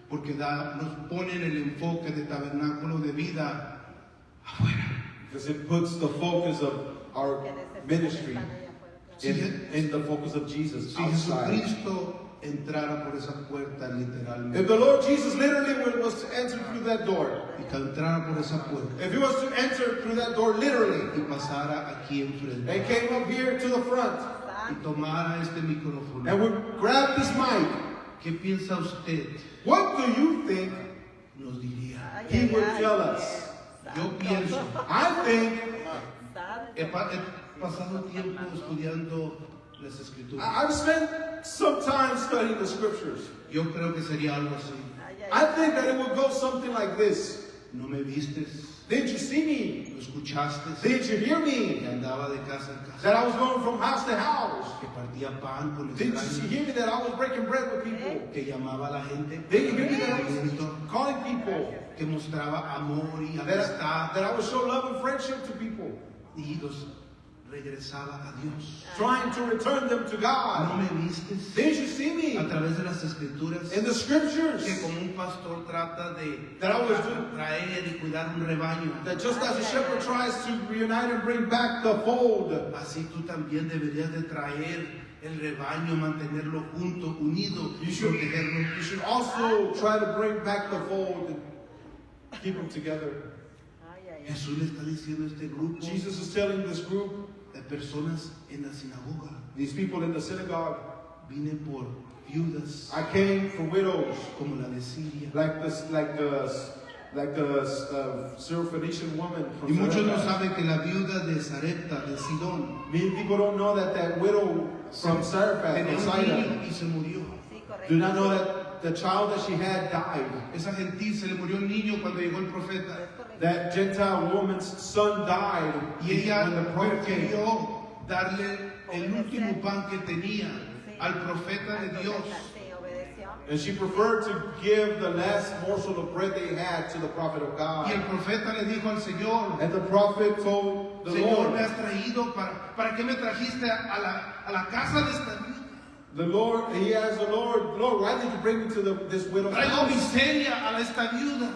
Porque nos ponen el enfoque de tabernáculo de vida afuera. Because it puts the focus of our ministry in the focus of Jesus Si outside. Jesucristo entrara por esa puerta If literalmente, the Lord Jesus literally was to enter through that door, y que entrara por esa puerta if he was to enter through that door literally, y pasara aquí enfrente and came up here to the front, y tomara este micrófono, and would grab this mic, ¿qué piensa usted? what do you think Nos diría. he would tell us? Yo pienso, I think, he pasado tiempo estudiando las escrituras. I've spent some time studying the scriptures. Yo creo que sería algo así. I think that it would go something like this. No me vistes, Didn't you see me? no escuchaste, Didn't you hear que me? andaba de casa en casa, That I was going from house to house. que partía pan con Didn't you extraños, hear me that I was breaking bread with people? que llamaba a la gente, Didn't you hear me that I was calling people? que mostraba amor y That amistad I would show love and friendship to people. y los regresaba a Dios. Trying to return them to No God. me vistes Didn't you see me? a través de las escrituras In the scriptures. que como un pastor trata de That I was doing. traer y cuidar un rebaño. That just as a shepherd tries to reunite and bring back the fold, Así tú también deberías de traer el rebaño, mantenerlo junto, unido y You should- protegerlo. you should also try to bring back the fold and keep them together. Jesús le está diciendo a este grupo Jesus is telling this group, de personas en la sinagoga, these people in the synagogue, vine por viudas I came for widows, como la de Siria. like the Syrophoenician woman Y from muchos no Zarephath. saben que la viuda de Sarepta, de Sidón, Many people don't know that widow from Zarephath, tenía from un niño Sidon, y se murió. do not know that the child that she had died. Esa gentil se le murió el niño cuando llegó el profeta. That Gentile woman's son died Y ella when the prophet came. prefirió darle el último pan que tenía al profeta de Dios. And she preferred to give the last morsel of bread they had to the prophet of Y el God. profeta le dijo al Señor, And the prophet told the Señor, Lord, me has traído, ¿para qué me trajiste a la casa de esta viuda? he asked the Lord, why did you bring me to this widow's Traigo house? miseria a esta viuda.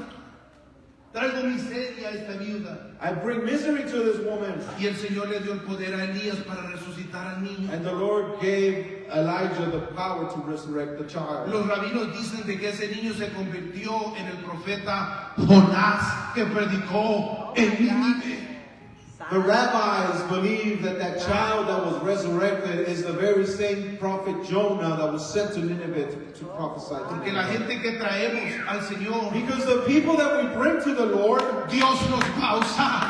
Traigo miseria a esta viuda. I bring misery to this woman. Y el Señor le dio el poder a Elías para resucitar al niño. And the Lord gave Elijah the power to resurrect the child. Los rabinos dicen de que ese niño se convirtió en el profeta Jonás que predicó en Nínive. The rabbis believe that child that was resurrected is the very same prophet Jonah that was sent to Nineveh to prophesy to Porque la Nineveh. gente que traemos al Señor, Because the people that we bring to the Lord, Dios nos va a usar.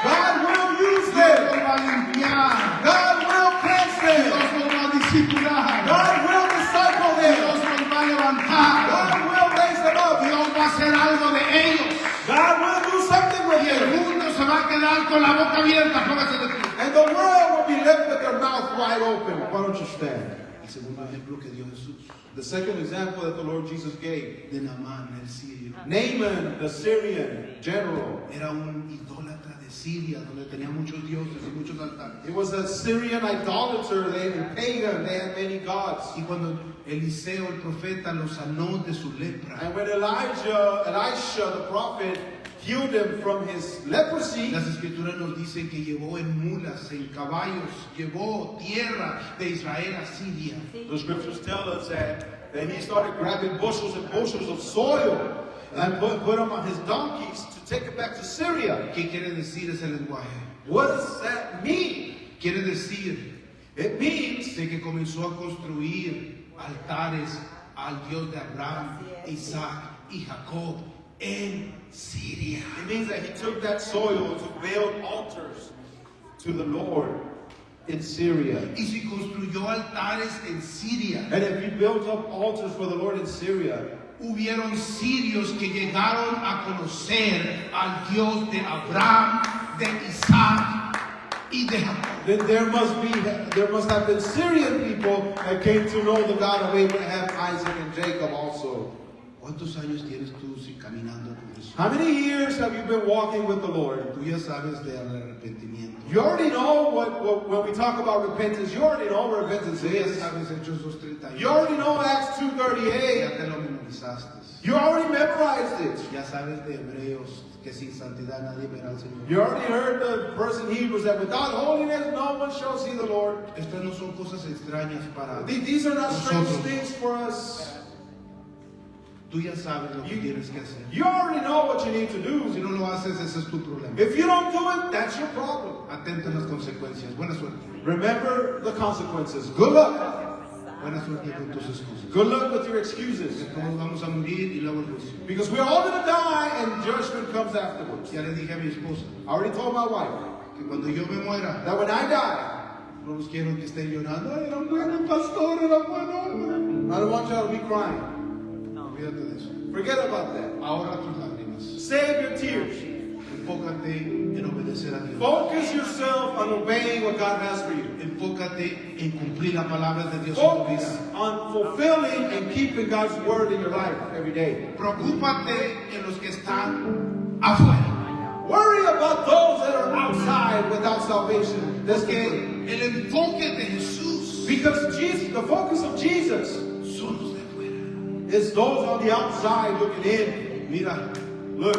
God will use Dios them. nos va a limpiar. God will cleanse them. Dios nos va a discipular. God will disciple Dios them. nos va a levantar. God will raise them up. Dios va a hacer algo de ellos. God will do something with Y el him. mundo se va a quedar con la boca abierta. Póngase de pie. And the world will be left with their mouth wide open. Why don't you stand? El segundo ejemplo que dio Jesús The second example that the Lord Jesus gave. de Naamán, el sirio. Naaman, the Syrian general. Era un idólatra de Siria, donde tenía muchos dioses y muchos altares. He was a Syrian idolater. They were pagan. They had many gods. Y cuando Eliseo, el profeta, lo sanó de su lepra, And when Elisha, the prophet, healed him from his leprosy, las escrituras nos dicen que llevó en mulas, en caballos, llevó tierra de Israel a Siria. the scriptures tell us that he started grabbing bushels and bushels of soil and put them on his donkeys to take it back to Syria. ¿Qué quiere decir ese lenguaje? What does that mean? Quiere decir It means de que comenzó a construir altares al Dios de Abraham, Isaac y Jacob en Siria. it means that he took that soil to build altars to the Lord in Syria. Y si construyó altares en Siria, And if he built up altars for the Lord in Syria, hubieron sirios que llegaron a conocer al Dios de Abraham, de Isaac y de Jacob. then there must have been Syrian people that came to know the God of Abraham, Isaac, and Jacob also. ¿Cuántos años tienes tú caminando con Jesús? How many years have you been walking with the Lord? Tú ya sabes del arrepentimiento. You already know when we talk about repentance, you already know what repentance Tú ya is. sabes Hechos 2:31. You already know Acts Ya 2:38. te lo memorizaste. You already memorized it. Ya sabes de Hebreos que sin santidad nadie verá al Señor. You already heard the verse in Hebrews that without holiness no one shall see the Lord. Estas no son cosas extrañas para These are not strange nosotros. things for us. Tú ya sabes lo que tienes que hacer. You already know what you need to Si do. no lo haces, ese es tu problema. If you don't do it, that's your problem. Atento a las consecuencias. Buena suerte. Remember the consequences. Good luck. Buena suerte con tus excusas. Good luck with your excuses. Todos vamos a morir y luego el juicio. Because we're all going to die and judgment comes afterwards. Ya le dije a mi esposa I already told my wife que cuando yo me muera, that when I die, no los quiero que estén llorando. Ay, era un buen pastor, era buen hombre. I don't want y'all to be crying. Olvídate de eso. Forget about that. Ahorra tus lágrimas. Save your tears. Enfócate en obedecer a Dios. Focus yourself on obeying what God has for you. Enfócate en cumplir la palabra de Dios en tu Focus vida. on fulfilling and keeping God's word in your life every day. Preocúpate en los que están afuera. Worry about those that are outside without salvation. That's Porque the el enfoque de Jesús because Jesus, the focus of Jesus son los de afuera. is those on the outside looking in. Mira, Look,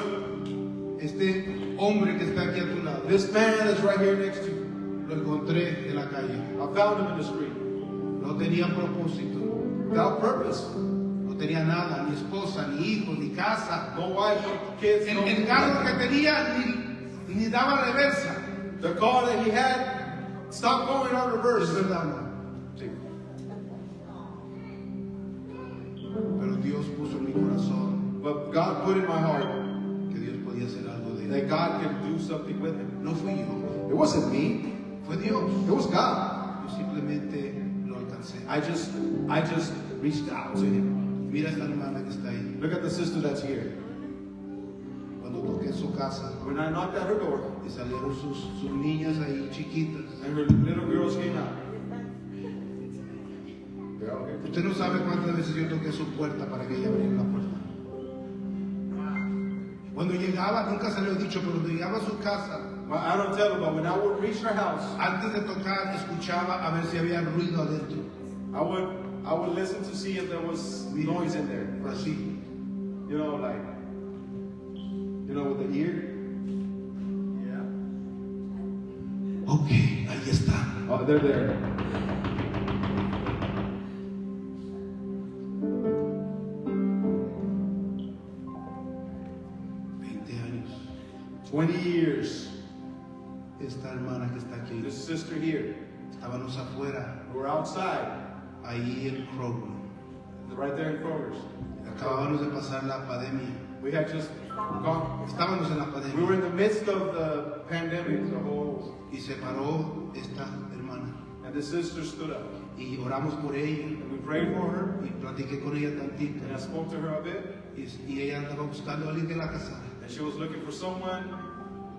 este hombre que está aquí a tu lado, this man that's right here next to you. lo encontré en la calle. I found him in the street. No tenía propósito, Without purpose. no tenía nada, ni esposa, ni hijos, ni casa. No wife, no kids, no El carro que tenía ni daba reversa. The car that he had stopped going on Es reverse. verdad, no. Pero Dios puso en mi corazón But God put in my heart que Dios podía hacer algo de él. that God can do something with him. No fui yo, It wasn't me. fue Dios. It was God. Yo simplemente lo alcancé. I just reached out to him. Mira esta hermana que está ahí. Look at the sister that's here. Cuando toqué su casa When I knocked at her door y salieron sus niñas ahí chiquitas. and her little girls came out. They're all here. Usted no sabe cuántas veces yo toqué su puerta para que ella abriera la puerta. Cuando llegaba, nunca se lo he dicho, pero cuando llegaba a su casa, Well, I don't tell her, but when I would reach her house, antes de tocar, escuchaba a ver si había ruido adentro. I would listen to see if there was noise in there. Así. You know, like, with the ear. Yeah. Ok, ahí está. Oh, they're there. Años. 20 years. Esta hermana que está aquí, This sister here. estábamos afuera, We're outside, ahí en Kroger. right there in Kroger's. Acabábamos de pasar la pandemia. We had just gone. Estábamos en la We were pandemia. in the midst of the pandemic, the whole, Y se paró esta hermana. and the sister stood up. Y oramos por ella. And we prayed for her, Y platiqué con ella tantito. and I spoke to her a bit, Y ella andaba buscando a alguien que la casara. and she was looking for someone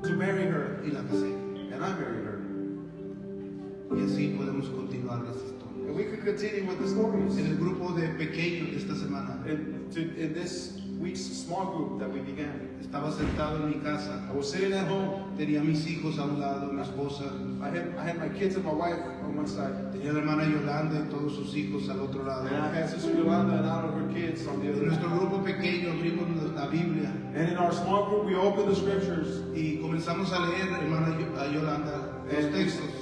to marry her, y la casé. and I married her. Y así podemos continuar las historias. And we could continue with the stories. En el grupo de pequeños de esta semana, In this week's small group that we began, estaba sentado en mi casa, I was sitting at home. tenía mis hijos a un lado, mi esposa, I had my kids and my wife on one side, tenía la hermana Yolanda y todos sus hijos al otro lado. and I had Sister Yolanda and all of her kids on the En other nuestro side. grupo pequeño abrimos la Biblia And in our small group, we opened the scriptures. y comenzamos a leer, hermana Yolanda, los textos,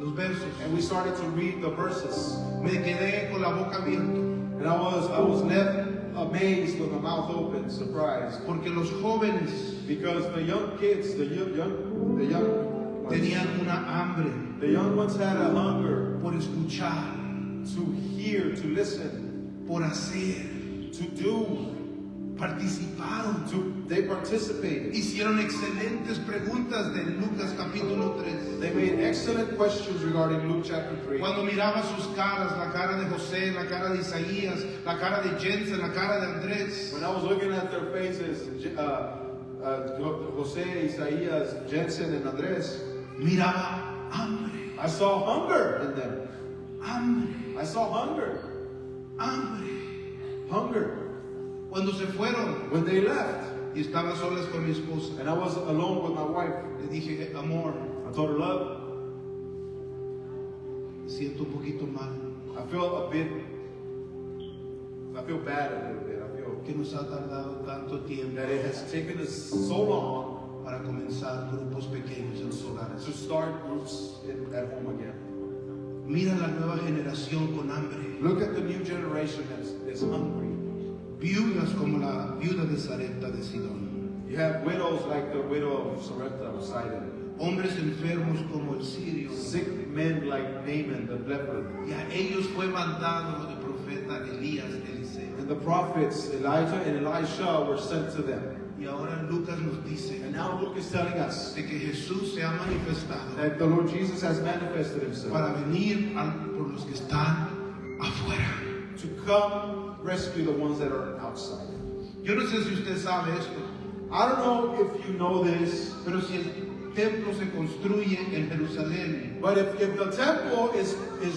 los versos. And we started to read the verses. Me quedé con la boca abierta And I was left amazed with my mouth open, surprised. porque los jóvenes Because the young kids, the tenían una hambre young ones had a hunger por escuchar, to hear, to listen, por hacer, to do, participaron, they participated. hicieron excelentes preguntas de Lucas capítulo 3. They made excellent questions regarding Luke chapter 3. Cuando miraba sus caras, la cara de José, la cara de Isaías, la cara de Jensen, la cara de Andrés, When I was looking at their faces, Jose, Isaías, Jensen, and Andres, miraba hambre, I saw hunger in them. hambre, I saw hunger. hambre. Hunger. Cuando se fueron When they left, y estaba solas con mi esposa, and I was alone with my wife, le dije, amor, I told her, love, siento un poquito mal I feel bad a little bit. I feel que nos ha tardado tanto tiempo that it has taken us so long para comenzar grupos pequeños en los hogares. to start groups at home again. Mira la nueva generación con hambre, Look at the new generation that's hungry. viudas como la viuda de Sarepta de Sidón, You have widows like the widow of Sarepta of Sidon. hombres enfermos como el sirio, Sick men like Naaman the leper. y a ellos fue mandado el profeta Elías de Eliseo. And the prophets Elijah and Elisha were sent to them. Y ahora Lucas nos dice And now Luke is telling us de que Jesús se ha manifestado that the Lord Jesus has manifested himself para venir por los que están afuera. to come rescue the ones that are outside. Yo no sé si usted sabe esto, I don't know if you know this, pero si el templo se construye en Jerusalén, but if the temple is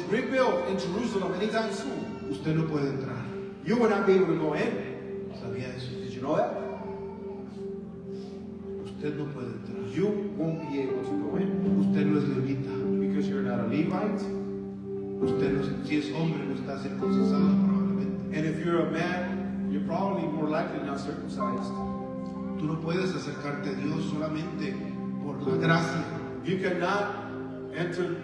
rebuilt in Jerusalem anytime soon, usted no puede entrar. you will not be able to go in. ¿Sabía eso? Did you know that? Usted no puede entrar. You won't be able to go in Usted no es levita. because you're not a Levite. Usted no, si es hombre, no está circuncisado probablemente. And if you're a man, you're probably more likely not circumcised. Tú no puedes acercarte a Dios solamente por la gracia. You cannot enter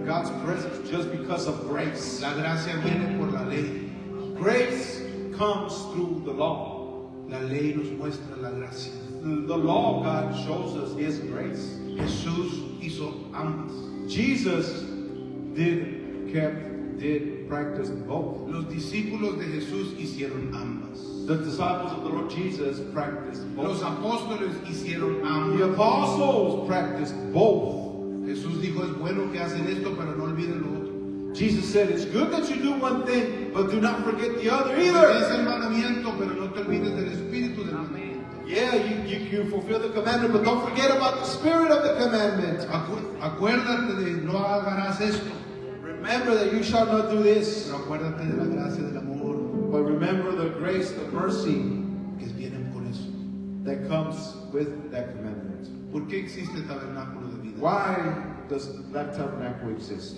God's presence just because of grace. La gracia viene por la ley. Grace comes through the law. La ley nos muestra la gracia. The law of God shows us His grace. Jesús hizo ambas. Jesus did practice both. Los discípulos de Jesús hicieron ambas. The disciples of the Lord Jesus practiced Los both. apóstoles hicieron The ambas. apostles practiced both. Jesús dijo, es bueno que hacen esto, pero no olviden lo otro. Jesus said, it's good that you do one thing, but do not forget the other Es either. el mandamiento, pero no te olvides del espíritu del mandamiento. Yeah, you fulfill the commandment, but don't forget about the spirit of the commandment. Acuérdate de no harás esto, Remember that you shall not do this, pero acuérdate de la gracia del amor but remember the grace, the mercy que vienen con eso. that comes with that commandment. ¿Por qué existe el tabernáculo de vida? Why does that tabernacle exist?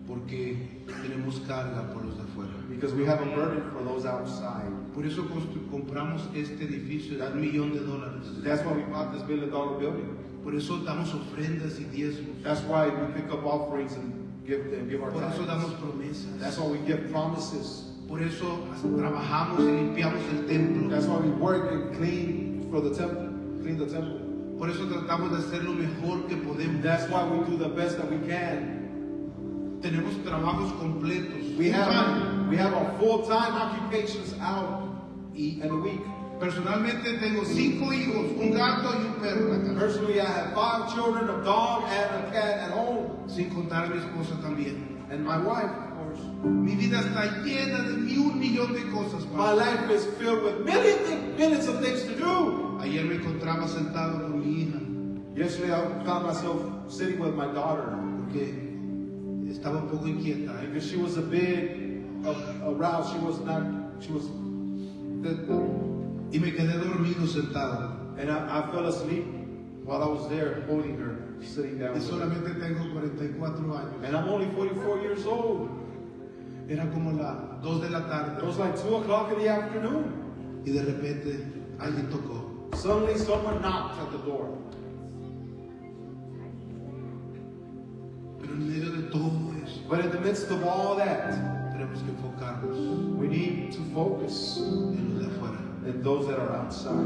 Porque tenemos carga por los de afuera. Because we have a burden for those outside. Por eso compramos este edificio de $1 millón. That's why we bought this $1 billion building. Por eso damos ofrendas y diezmos. That's why we pick up offerings and give our Por eso damos tithes. promesas. That's why we give promises. Por eso trabajamos y limpiamos el templo. That's why we work and clean for the temple, clean the temple. Por eso tratamos de hacer lo mejor que podemos. That's why we do the best that we can. Tenemos trabajos completos. We have our full-time occupations out in a week. Personalmente tengo 5 hijos, un gato y un perro en la casa. Personally, I have 5 children, a dog, and a cat at home, Sin contar a mi esposa también. and my wife, of course. Mi vida está llena de 1 millón de cosas. My Padre. life is filled with millions of things to do. Ayer me encontraba sentado con mi hija Yesterday I found myself sitting with my daughter porque estaba un poco inquieta. because she was a bit aroused. She was. Y me quedé dormido sentado. And I fell asleep while I was there holding her, sitting down Y with her. solamente tengo 44 años. And I'm only 44 years old. Era como las 2 de la It tarde. was like 2 o'clock in the afternoon. Y de repente alguien tocó. Suddenly someone knocked at the door. Pero en medio de todo eso, But in the midst of all that, tenemos que enfocarnos we need to focus en los de afuera. on those that are outside.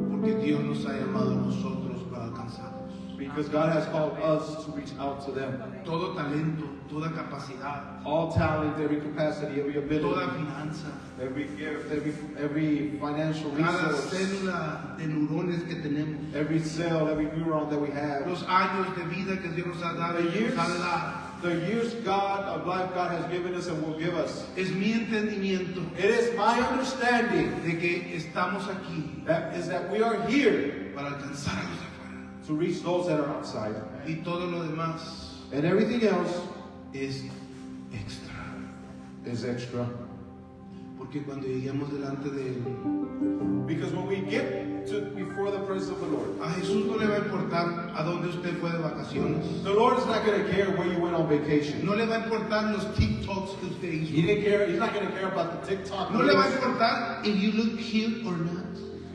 Porque Dios nos ha llamado a nosotros para alcanzarlos. Because God has called us to reach out to them. Todo talento, toda capacidad, All talent, every capacity, every toda ability, finanza, every gift, every financial cada resource, célula de neurones que tenemos, every cell, every neuron that we have, los años de vida que Dios nos ha dado y nos ha de dar. the years God of life God has given us and will give us. Es mi entendimiento It is my understanding de que estamos aquí that we are here para alcanzar a los de afuera. to reach those that are outside. Y todo lo demás And everything else es extra. is extra. Porque cuando lleguemos delante de Él, Because when we get to before the presence of the Lord, a Jesús no le va a importar a dónde usted fue de vacaciones. the Lord is not going to care where you went on vacation. No le va a importar los TikToks que usted hizo. He didn't care. He's not going to care about the TikTok. No le va a videos. importar if you look cute or not.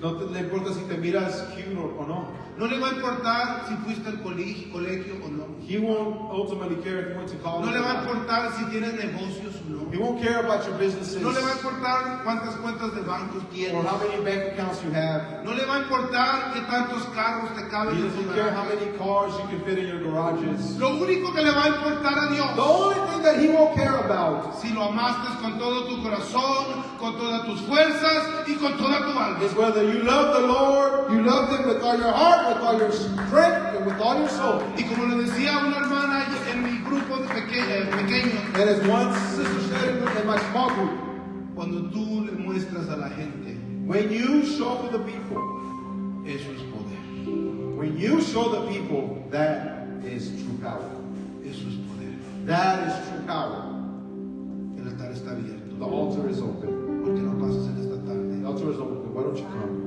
No le importa si te miras cute o no. No le va a importar si fuiste al colegio o no. He won't ultimately care if you went to college. No le or va a not. importar si tienes negocios o no. He won't care about your businesses No le va a importar cuántas cuentas de bancos or tienes. how many bank accounts you have. No le va a importar qué tantos carros te caben He en tu doesn't care how garaje. many cars you can fit in your garages. Lo único que le va a importar a The Dios, only thing that he won't care about si lo amaste con todo tu corazón, con todas tus fuerzas y con toda tu alma. is whether you love the Lord, you love him with all your heart, with all your strength, and with all your soul. Y como le decía a una hermana en mi grupo de pequeños, And as one sister said in my small group, cuando tú le muestras a la gente, when you show the people, eso es poder. when you show the people, that is true power. Eso es poder. That is true power. El altar está abierto. The altar is open. ¿Por qué no pasas en esta tarde? The altar is open. Why don't you come?